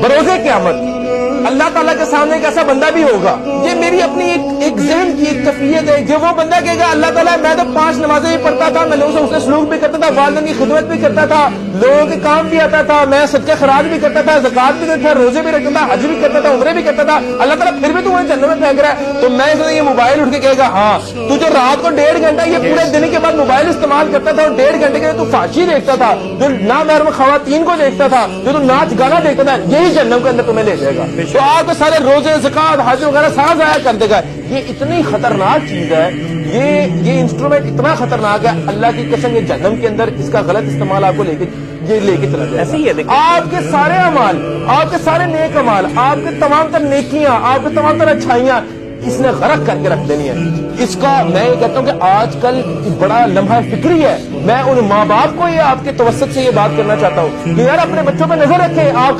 بروزے قیامت اللہ تعالیٰ کے سامنے ایک ایسا بندہ بھی ہوگا. یہ میری اپنی ایک ذہن کی ایک کیفیت ہے. جو وہ بندہ کہے گا اللہ تعالیٰ میں تو 5 نمازیں بھی پڑھتا تھا, میں لوگوں سے اس نے سلوک بھی کرتا تھا, والدین کی خدمت بھی کرتا تھا, لوگوں کے کام بھی آتا تھا, میں صدقہ خراج بھی کرتا تھا, زکات بھی کرتا تھا, روزے بھی رکھتا تھا, حج بھی کرتا تھا, عمرے بھی کرتا تھا, اللہ تعالیٰ پھر بھی تو مجھے جہنم میں پھینک رہا ہے. تو میں اس یہ موبائل اٹھ کے کہے گا ہاں تو جو رات کو 1.5 گھنٹہ یہ پورے دن کے بعد موبائل استعمال کرتا تھا اور 1.5 گھنٹے کے لیے تو فحشی دیکھتا تھا, جو نامحرم خواتین کو دیکھتا تھا, جو تو ناچ گانا دیکھتا تھا, یہی جہنم کے اندر تمہیں لے جائے گا. تو آپ کے سارے روزے زکات حج وغیرہ سارا ضائع کر دے گا. یہ اتنی خطرناک چیز ہے, یہ انسٹرومنٹ اتنا خطرناک ہے, اللہ کی قسم یہ جہنم کے اندر اس کا غلط استعمال آپ کو لے کے چلا جائے گا. آپ کے سارے اعمال, آپ کے سارے نیک اعمال, آپ کے تمام تر نیکیاں, آپ کے تمام تر اچھائیاں اس نے غرق کر کے رکھ دینی ہے. اس کا میں یہ کہتا ہوں کہ آج کل بڑا لمحہ فکری ہے. میں ان ماں باپ کو یہ آپ کے توسط سے یہ بات کرنا چاہتا ہوں کہ یار اپنے بچوں پہ نظر رکھیں. آپ